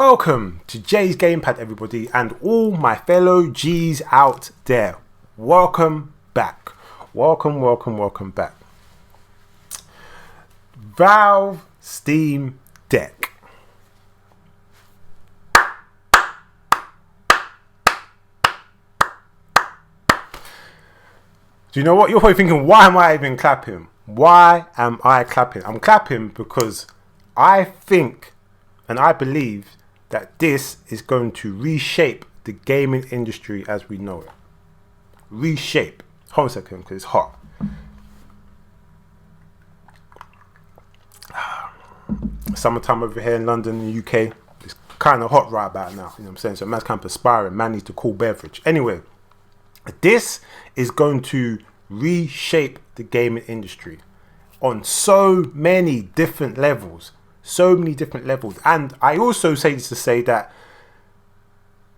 Welcome to Jay's Gamepad, everybody, and all my fellow G's out there. Welcome back. Welcome back. Valve Steam Deck. Do you know what? You're probably thinking, why am I even clapping? Why am I clapping? I'm clapping because I think and I believe that this is going to reshape the gaming industry as we know it. Reshape. Hold on a second, because it's hot. Summertime over here in London, in the UK. It's kind of hot right about now. You know what I'm saying? So man's kind of perspiring. Man needs a cool beverage. Anyway, this is going to reshape the gaming industry on so many different levels. And I also say this to say that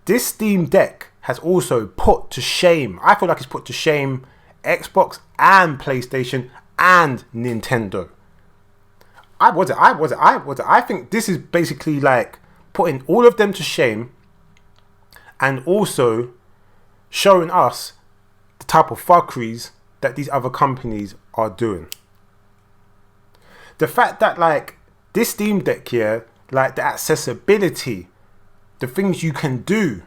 this Steam Deck has also put to shame, I feel like it's put to shame Xbox and PlayStation and Nintendo. I think this is basically like putting all of them to shame and also showing us the type of fuckeries that these other companies are doing. The fact that like this Steam Deck here, like the accessibility, the things you can do,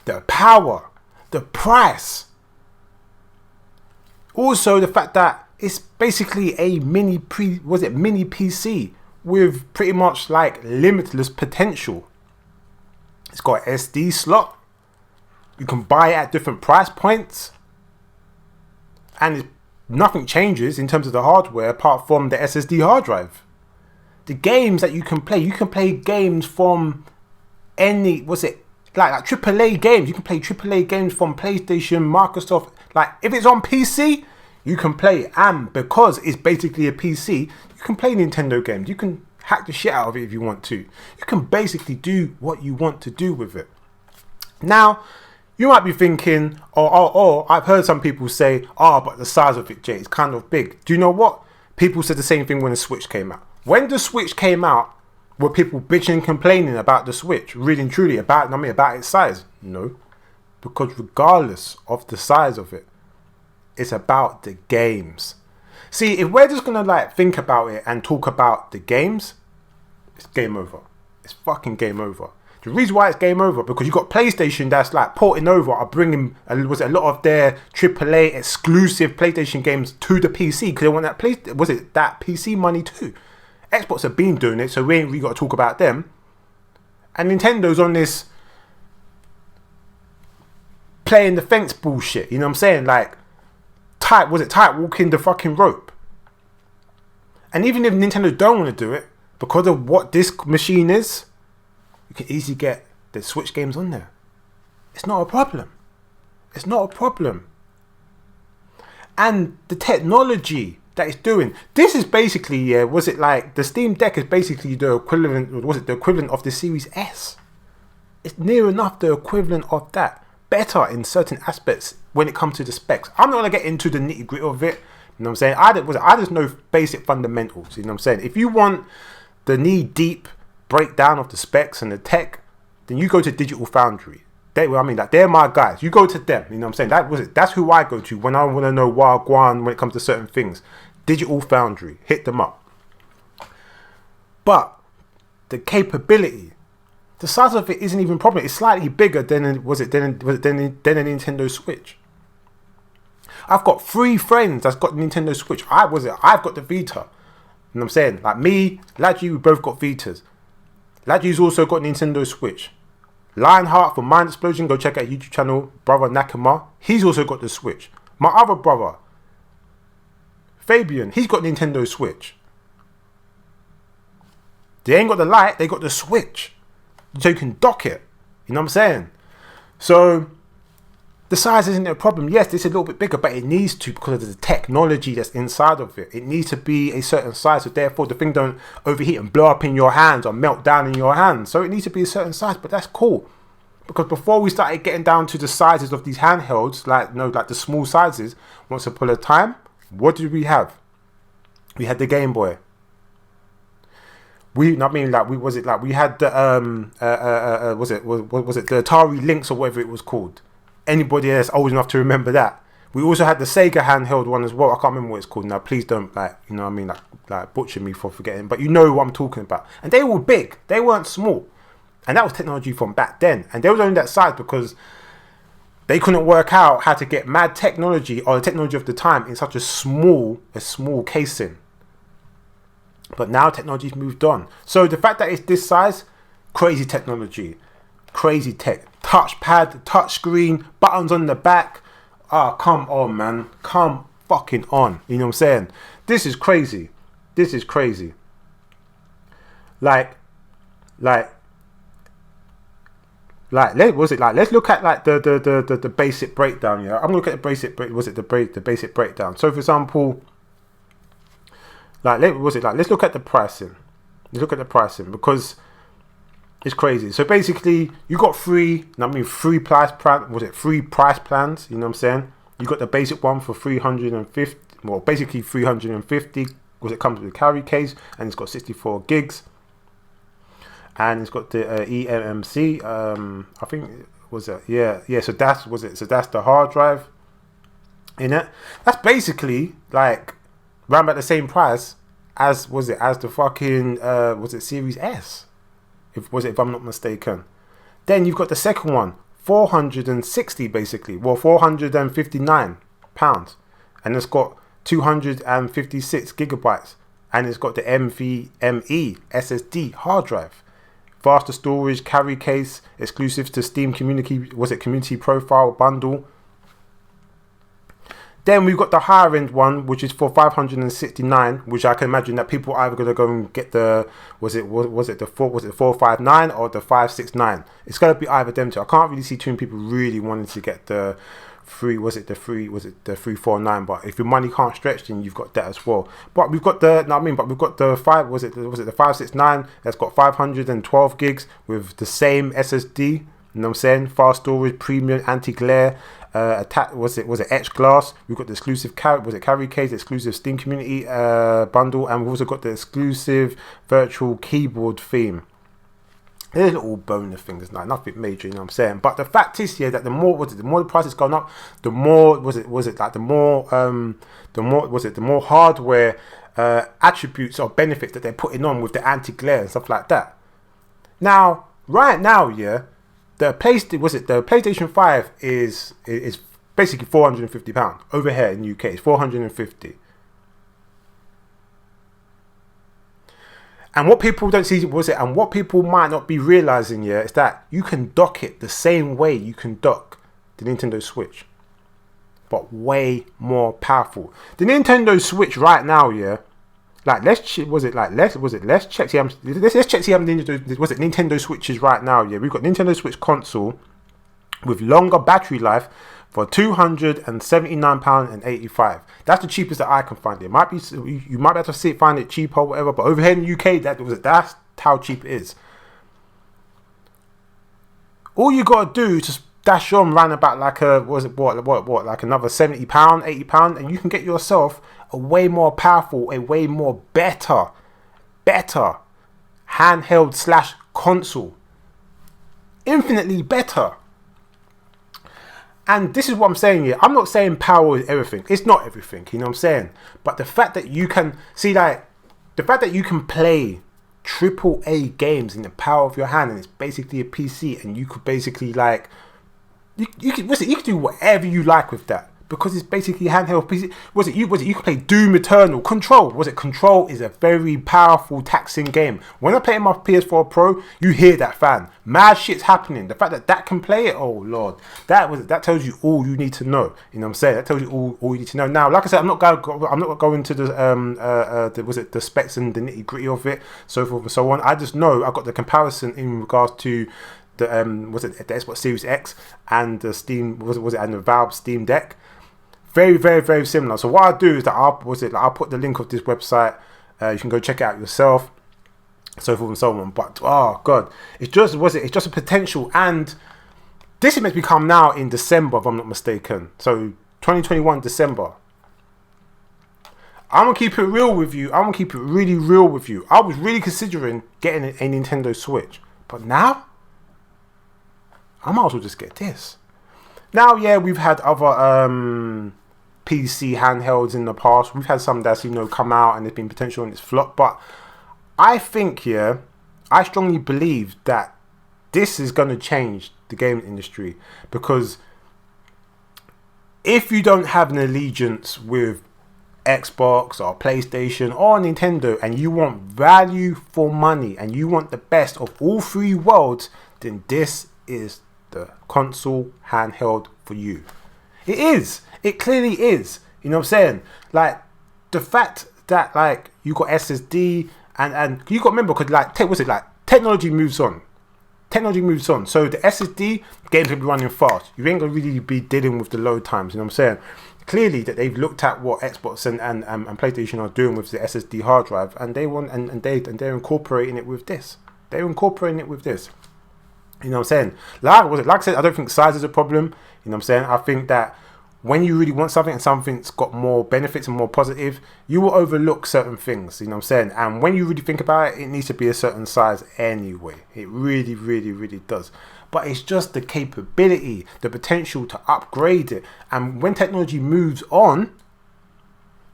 the power, the price. Also the fact that it's basically a mini PC with pretty much like limitless potential. It's got an SD slot. You can buy it at different price points. And nothing changes in terms of the hardware apart from the SSD hard drive. The games that you can play games from any, like AAA games. You can play AAA games from PlayStation, Microsoft. Like if it's on PC, you can play it. And because it's basically a PC, you can play Nintendo games. You can hack the shit out of it if you want to. You can basically do what you want to do with it. Now, you might be thinking, I've heard some people say, but the size of it, Jay, is kind of big. Do you know what? People said the same thing when the Switch came out. When the Switch came out, were people bitching and complaining about the Switch? Really and truly, about its size? No. Because regardless of the size of it, it's about the games. See, if we're just going to like think about it and talk about the games, it's game over. It's fucking game over. The reason why it's game over, because you got PlayStation that's like porting over, are bringing a lot of their AAA exclusive PlayStation games to the PC because they want that that PC money too. Xbox have been doing it, so we ain't really got to talk about them. And Nintendo's on this playing the fence bullshit. You know what I'm saying? Like tight walking the fucking rope. And even if Nintendo don't want to do it because of what this machine is, you can easily get the Switch games on there. It's not a problem. And the technology that it's doing, this is basically, the Steam Deck is basically the equivalent of the Series S. It's near enough the equivalent of that. Better in certain aspects when it comes to the specs. I'm not going to get into the nitty gritty of it. You know what I'm saying? I just know basic fundamentals. You know what I'm saying? If you want the knee deep breakdown of the specs and the tech, then you go to Digital Foundry. They're my guys. You go to them. You know what I'm saying? That's who I go to when I want to know Wagwan when it comes to certain things. Digital Foundry. Hit them up. But the capability, the size of it isn't even a problem. It's slightly bigger than a Nintendo Switch. I've got 3 friends that's got the Nintendo Switch. I've got the Vita. You know what I'm saying? Like me, Ladji, we both got Vitas. Ladji's also got Nintendo Switch. Lionheart from Mind Explosion, go check out YouTube channel. Brother Nakama, he's also got the Switch. My other brother, Fabian, he's got Nintendo Switch. They ain't got the Lite, they got the Switch. So you can dock it. You know what I'm saying? So the size isn't a problem. Yes, it's a little bit bigger, but it needs to because of the technology that's inside of it. It needs to be a certain size, so therefore the thing don't overheat and blow up in your hands or melt down in your hands. So it needs to be a certain size, but that's cool. Because before we started getting down to the sizes of these handhelds, like the small sizes, once upon a time, what did we have? We had the Game Boy. I mean, like, we had the was it the Atari Lynx or whatever it was called? Anybody else old enough to remember that? We also had the Sega handheld one as well. I can't remember what it's called now. Please don't, like, you know what I mean, like butcher me for forgetting. But you know what I'm talking about. And they were big. They weren't small. And that was technology from back then. And they was only that size because they couldn't work out how to get mad technology, or the technology of the time, in such a small casing. But now technology's moved on. So the fact that it's this size, crazy technology. Crazy tech. Touchpad, touch screen, buttons on the back. Ah, come on, man. Come fucking on. You know what I'm saying? This is crazy. This is crazy. Let's look at like the basic breakdown. Yeah, I'm gonna look at the basic breakdown. So for example, let's look at the pricing. Let's look at the pricing because it's crazy. So basically, you got three price plans. You know what I'm saying? You got the basic one for 350. Well, basically 350 because it comes with a carry case and it's got 64 gigs. And it's got the eMMC. I think So that's the hard drive in it. That's basically like around about the same price as the fucking Series S. If I'm not mistaken. Then you've got the second one, 460 basically. Well, 459 pounds, and it's got 256 gigabytes, and it's got the NVMe SSD hard drive. Faster storage, carry case, exclusive to Steam community profile bundle. Then we've got the higher end one, which is for 569, which I can imagine that people are either going to go and get the the 459 or the 569. It's going to be either them two. I can't really see too many people really wanting to get the 349. But if your money can't stretch, then you've got that as well. But we've got the 569 that's got 512 gigs with the same SSD. You know what I'm saying? Fast storage, premium, anti-glare. Etched glass. We've got the exclusive carry case, exclusive Steam community bundle, and we've also got the exclusive virtual keyboard theme. There's little bonus things, like nothing major, you know what I'm saying. But the fact is here that the more the price has gone up, the more hardware attributes or benefits that they're putting on with the anti-glare and stuff like that. Now, right now, yeah. The PlayStation 5 is basically £450 over here in the UK. It's 450. And what people don't see and what people might not be realizing, yeah, is that you can dock it the same way you can dock the Nintendo Switch, but way more powerful. The Nintendo Switch right now, yeah. Like let's check. See, let's check. See how Nintendo Switches right now. Yeah, we've got Nintendo Switch console with longer battery life for £279.85. That's the cheapest that I can find. It might be you might be able to find it cheaper or whatever, but over here in the UK, that's how cheap it is. All you gotta do is just dash on round about like another £70, £80, and you can get yourself a way more powerful, a way more better handheld / console. Infinitely better. And this is what I'm saying here. I'm not saying power is everything. It's not everything, you know what I'm saying? But the fact that you can play AAA games in the power of your hand, and it's basically a PC, and you could basically like you can do whatever you like with that. Because it's basically handheld PC. You can play Doom Eternal. Control. Control is a very powerful, taxing game. When I play my PS4 Pro, you hear that fan. Mad shit's happening. The fact that can play it, oh lord, that tells you all you need to know. You know what I'm saying? That tells you all you need to know. Now, like I said, I'm not going to the specs and the nitty gritty of it, so forth and so on. I just know I got the comparison in regards to the the Xbox Series X and the Steam and the Valve Steam Deck. Very, very, very similar. So what I'll do is that I'll put the link of this website. You can go check it out yourself, so forth and so on. But oh god, it's just a potential, and this is meant to become now in December, if I'm not mistaken. So 2021 December. I'm gonna keep it real with you. I'm gonna keep it really real with you. I was really considering getting a Nintendo Switch, but now I might as well just get this. Now, yeah, we've had other PC handhelds in the past. We've had some that's come out and there's been potential and it's flop. But I think, yeah, I strongly believe that this is going to change the gaming industry, because if you don't have an allegiance with Xbox or PlayStation or Nintendo and you want value for money and you want the best of all three worlds, then this is the console handheld for you. It is. It clearly is. You know what I'm saying? Like, the fact that, like, you got SSD and you got to remember, because, like, technology moves on. Technology moves on. So the SSD, games will be running fast. You ain't going to really be dealing with the load times. You know what I'm saying? Clearly that they've looked at what Xbox and PlayStation are doing with the SSD hard drive, and they want and they're incorporating it with this. They're incorporating it with this. You know what I'm saying? Like I said, I don't think size is a problem. You know what I'm saying? I think that when you really want something and something's got more benefits and more positive, you will overlook certain things. You know what I'm saying? And when you really think about it, it needs to be a certain size anyway. It really, really, really does. But it's just the capability, the potential to upgrade it. And when technology moves on,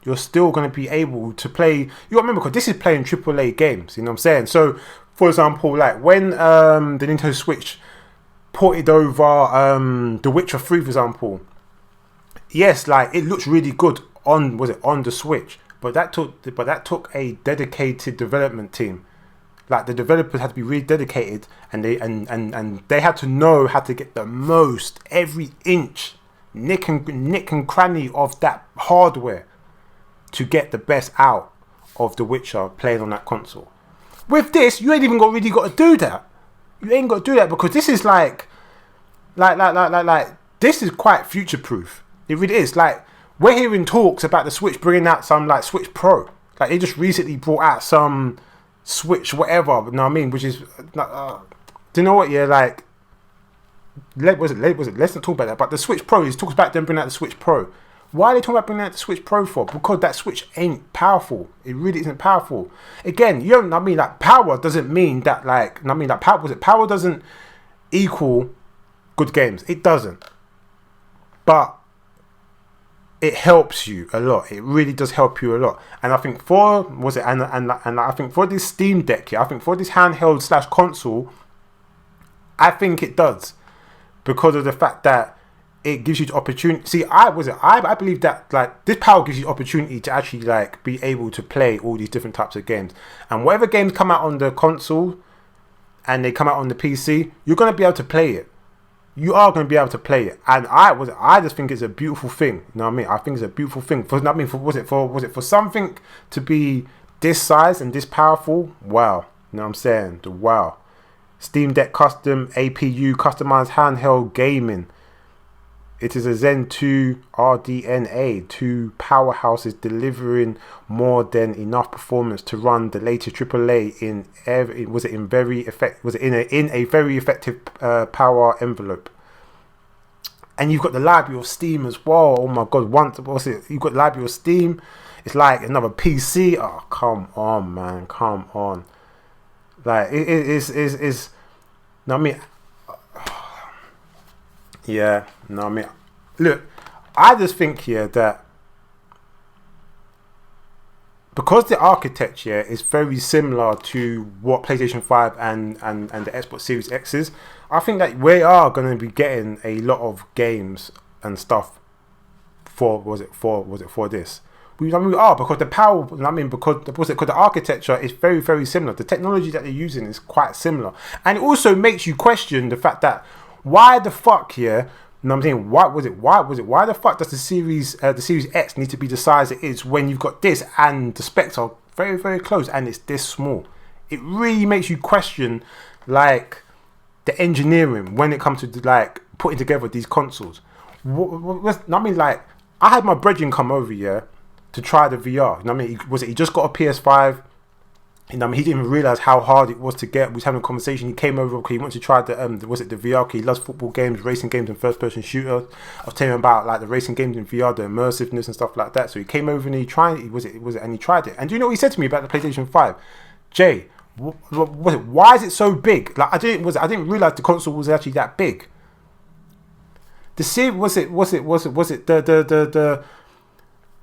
you're still going to be able to play. You got to remember, because this is playing AAA games. You know what I'm saying? So, for example, like when the Nintendo Switch ported over The Witcher 3, for example. Yes, like it looks really good on the Switch, but that took a dedicated development team. Like, the developers had to be really dedicated, and they had to know how to get the most, every inch, nick and cranny of that hardware to get the best out of The Witcher playing on that console. With this, you ain't even really got to do that. You ain't got to do that, because this is like this is quite future proof. It really is. Like, we're hearing talks about the Switch bringing out some, like, Switch Pro. Like, they just recently brought out some Switch whatever, you know what I mean? Which is, do you know what? Yeah, like, let's not talk about that. But the Switch Pro, he talks about them bringing out the Switch Pro. Why are they talking about bringing out the Switch Pro for? Because that Switch ain't powerful. It really isn't powerful. Again, you know what I mean? Like, power doesn't mean that, like, you know what I mean? Like, power doesn't equal good games. It doesn't. But it helps you a lot. It really does help you a lot. And I think I think for this Steam Deck here, I think for this handheld / console, I think it does, because of the fact that it gives you the opportunity. See, I believe that, like, this power gives you the opportunity to actually, like, be able to play all these different types of games. And whatever games come out on the console and they come out on the PC, you're gonna be able to play it. You are going to be able to play it, and I just think it's a beautiful thing. You know what I mean? I think it's a beautiful thing. For something to be this size and this powerful? Wow. You know what I'm saying? Wow. Steam Deck custom APU, customized handheld gaming. It is a Zen 2 RDNA, 2 powerhouses delivering more than enough performance to run the latest AAA in a very effective power envelope. And you've got the library of Steam as well. Oh my god, you've got the library of Steam. It's like another PC. Oh, come on, man, come on. Like, it's no, I mean, yeah, no, I mean, look, I just think here that because the architecture is very similar to what PlayStation 5 and the Xbox Series X is, I think that we are going to be getting a lot of games and stuff for this. We are, because the power, because the architecture is very, very similar. The technology that they're using is quite similar, and it also makes you question the fact that why the fuck here. You know what I'm saying? Why the fuck does the Series X need to be the size it is when you've got this and the specs are very, very close and it's this small? It really makes you question, like, the engineering when it comes to, like, putting together these consoles. I mean, like, I had my brethren come over here to try the VR. You know what I mean? He just got a PS5 You know, I mean, he didn't even realize how hard it was to get. We was having a conversation. He came over because he wanted to try the was it the VR? He loves football games, racing games, and first-person shooters. I was telling him about like the racing games in VR, the immersiveness and stuff like that. So he came over and he tried. And he tried it. And do you know what he said to me about the PlayStation 5? Jay, was it? Why is it so big? Like I didn't realize the console was actually that big. The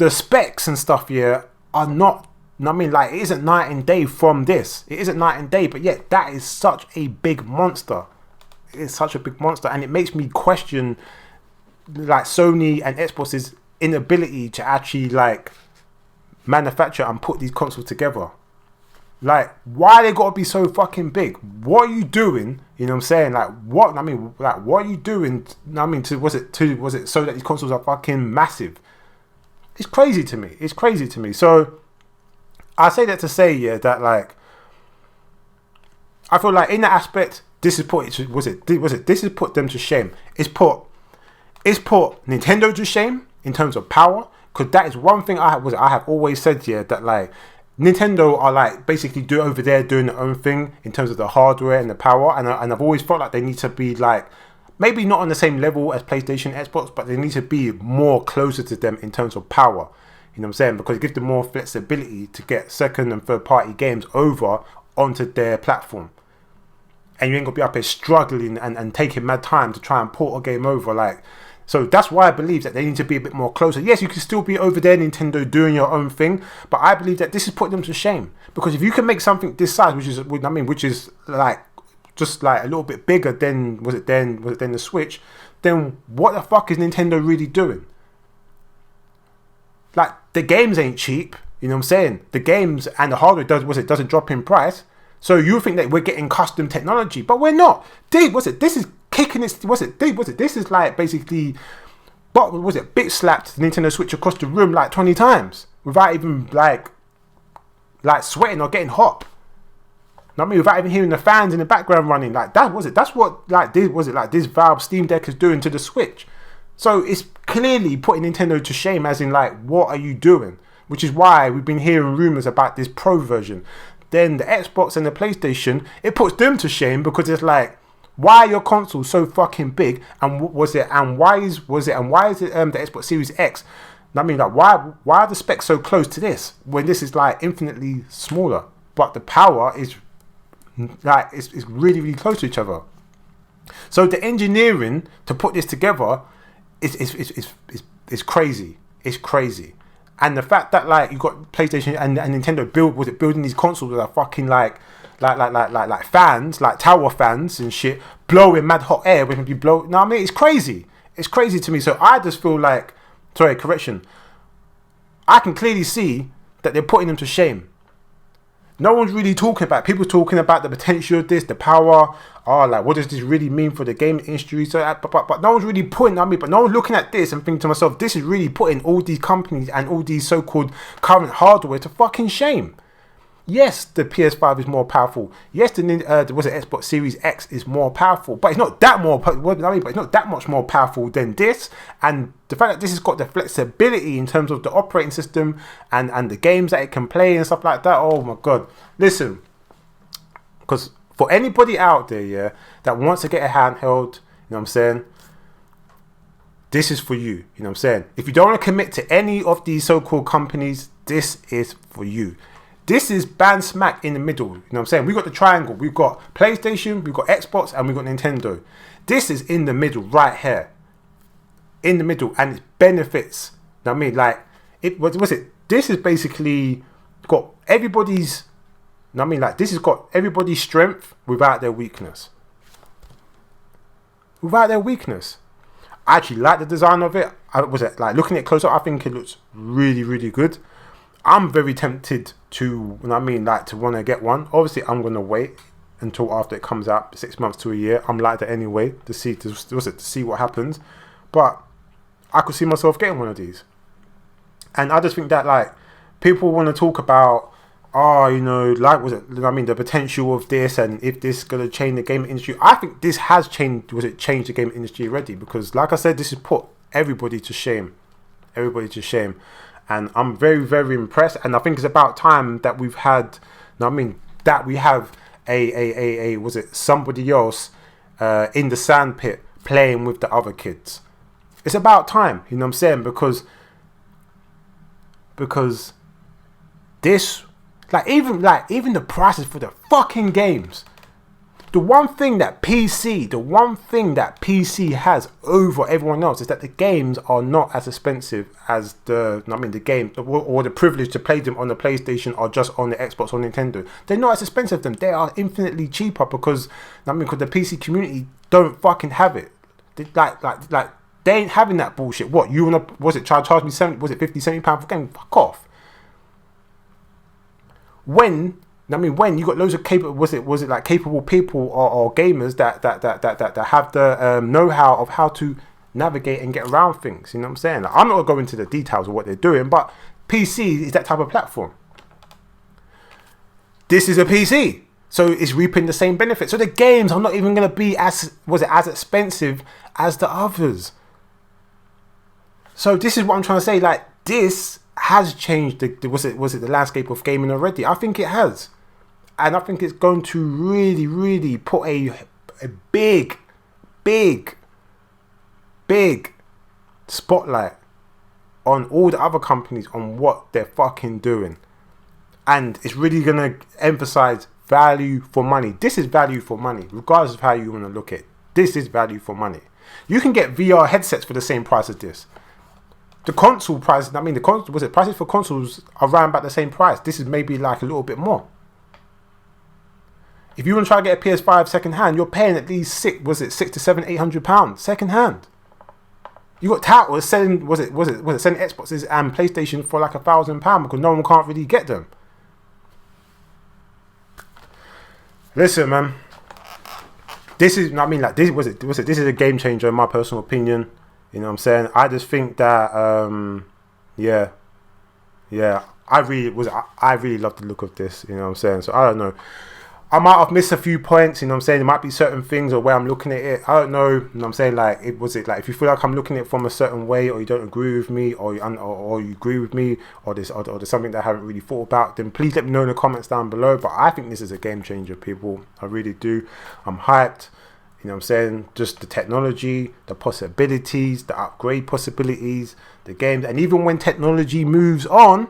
specs and stuff here are not. I mean, like, it isn't night and day from this. It isn't night and day, but yet that is such a big monster. It's such a big monster, and it makes me question, like, Sony and Xbox's inability to actually, like, manufacture and put these consoles together. Like, why they gotta be so fucking big? What are you doing? You know what I'm saying? Like, what? I mean, like, what are you doing? I mean, was it so that these consoles are fucking massive? It's crazy to me. It's crazy to me. So I say that to say, yeah, that like I feel like in that aspect, this is put this has put them to shame. It's put Nintendo to shame in terms of power, because that is one thing I have always said, yeah, that like Nintendo are like basically over there doing their own thing in terms of the hardware and the power, and I've always felt like they need to be like maybe not on the same level as PlayStation, Xbox, but they need to be more closer to them in terms of power. You know what I'm saying? Because it gives them more flexibility to get second and third party games over onto their platform. And you ain't gonna be up here struggling and taking mad time to try and port a game over. Like, so that's why I believe that they need to be a bit more closer. Yes, you can still be over there, Nintendo, doing your own thing, but I believe that this is putting them to shame. Because if you can make something this size, which is like just like a little bit bigger than was it then the Switch, then what the fuck is Nintendo really doing? Like, the games ain't cheap, you know what I'm saying? The games and the hardware doesn't drop in price. So you think that we're getting custom technology, but we're not. This is kicking it. This is like basically, bit slapped the Nintendo Switch across the room like 20 times without even like sweating or getting hot. I mean, without even hearing the fans in the background running. Like that's what this Valve Steam Deck is doing to the Switch. So it's clearly putting Nintendo to shame, as in like, what are you doing? Which is why we've been hearing rumours about this Pro version. Then the Xbox and the PlayStation, it puts them to shame, because it's like, why are your consoles so fucking big? And why is it the Xbox Series X? I mean, like, why are the specs so close to this when this is like infinitely smaller, but the power is like it's really, really close to each other. So the engineering to put this together is crazy. It's crazy. And the fact that like you got PlayStation and Nintendo building these consoles that are fucking like fans, like tower fans and shit, blowing mad hot air when you blow. No, I mean, it's crazy. It's crazy to me. So I just feel like, sorry, correction. I can clearly see that they're putting them to shame. No one's really talking about. People talking about the potential of this, the power. Oh, like, what does this really mean for the gaming industry? So, but no one's really putting. I mean, but no one's looking at this and thinking to myself, this is really putting all these companies and all these so-called current hardware to fucking shame. Yes, the PS5 is more powerful. Yes, the Xbox Series X is more powerful, but it's not that but it's not that much more powerful than this. And the fact that this has got the flexibility in terms of the operating system and the games that it can play and stuff like that. Oh my god! Listen, because for anybody out there, yeah, that wants to get a handheld, you know what I'm saying, this is for you. You know what I'm saying? If you don't want to commit to any of these so-called companies, this is for you. This is bang smack in the middle. You know what I'm saying? We've got the triangle. We've got PlayStation, we've got Xbox, and we've got Nintendo. This is in the middle right here. In the middle. And it benefits. You know what I mean? Like, this is basically got everybody's, you know what I mean? Like, this has got everybody's strength without their weakness. Without their weakness. I actually like the design of it. Like, looking at it closer, I think it looks really, really good. I'm very tempted to, you know what I mean, like, to want to get one. Obviously, I'm going to wait until after it comes out, 6 months to a year. I'm like that anyway, to see what happens. But I could see myself getting one of these. And I just think that, like, people want to talk about, you know, like, the potential of this, and if this is going to change the gaming industry. I think this has changed the gaming industry already, because, like I said, this has put everybody to shame. Everybody to shame. And I'm very, very impressed. And I think it's about time that we've had Now, I mean, that we have was it somebody else in the sandpit playing with the other kids. It's about time, you know what I'm saying? Because this, even the prices for the fucking games. The one thing that PC has over everyone else is that the games are not as expensive as the game, or the privilege to play them on the PlayStation or just on the Xbox or Nintendo. They're not as expensive them. They are infinitely cheaper because the PC community don't fucking have it. They ain't having that bullshit. What, you wanna, charge me 70, was it 50, 70 pounds for game? Fuck off. When you got loads of capable, was it like capable people or gamers that have the know-how of how to navigate and get around things, you know what I'm saying? I'm not gonna go into the details of what they're doing, but PC is that type of platform. This is a PC, so it's reaping the same benefits. So the games are not even gonna be as expensive as the others. So this is what I'm trying to say. This has changed the landscape of gaming already. I think it has, and I think it's going to really, really put a big spotlight on all the other companies on what they're fucking doing, and it's really gonna emphasize value for money. This is value for money, regardless of how you want to look at it. This is value for money. You can get VR headsets for the same price as this. The console price, prices for consoles are around about the same price. This is maybe a little bit more. If you want to try to get a PS5 second hand, you're paying at least £600 to £800 second hand. You got touts selling selling Xboxes and PlayStation for £1,000 because no one can't really get them. Listen, man. This is this is a game changer in my personal opinion. You know what I'm saying? I just think that I really love the look of this, you know what I'm saying? So I don't know. I might have missed a few points, you know what I'm saying? There might be certain things or where I'm looking at it. I don't know, you know what I'm saying? If you feel like I'm looking at it from a certain way, or you don't agree with me, or you agree with me, or there's something that I haven't really thought about, then please let me know in the comments down below. But I think this is a game changer, people. I really do. I'm hyped. You know what I'm saying? Just the technology, the possibilities, the upgrade possibilities, the games. And even when technology moves on,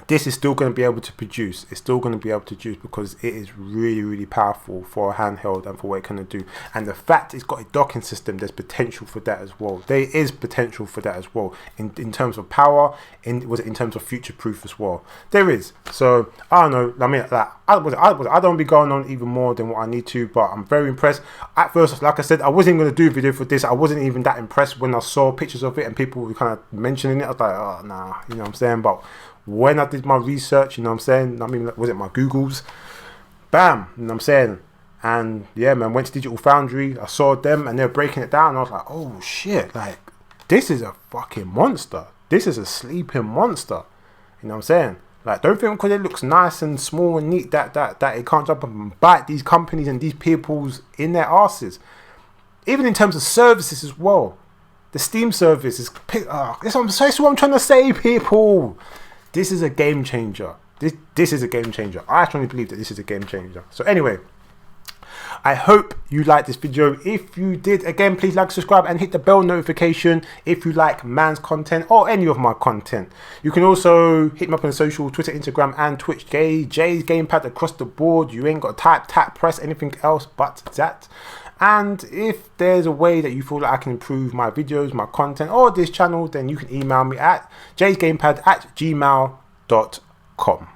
this is still going to be able to produce. It's still going to be able to produce because it is really, really powerful for a handheld and for what it can do. And the fact it's got a docking system, there's potential for that as well. There is potential for that as well in terms of power, in terms of future proof as well. There is. So I don't know. I mean, I don't be going on even more than what I need to, but I'm very impressed. At first, like I said, I wasn't going to do a video for this. I wasn't even that impressed when I saw pictures of it and people were kind of mentioning it. I was like, oh nah, you know what I'm saying? But when I did my research, you know what I'm saying? I mean, was it my Googles? Bam, you know what I'm saying? And yeah, man, went to Digital Foundry. I saw them and they were breaking it down. And I was like, oh shit, this is a fucking monster. This is a sleeping monster. You know what I'm saying? Don't think because it looks nice and small and neat that it can't jump up and bite these companies and these people's in their asses. Even in terms of services as well. The Steam service is... that's what I'm trying to say, people. This is a game changer. This is a game changer. I strongly believe that this is a game changer. So anyway, I hope you liked this video. If you did, again, please like, subscribe, and hit the bell notification if you like man's content or any of my content. You can also hit me up on social, Twitter, Instagram, and Twitch. Jay's Gamepad across the board. You ain't got to type, tap, press anything else but that. And if there's a way that you feel like I can improve my videos, my content, or this channel, then you can email me at jaysgamepad@gmail.com.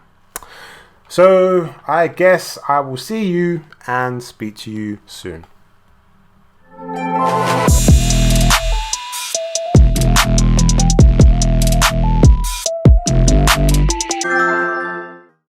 So I guess I will see you and speak to you soon.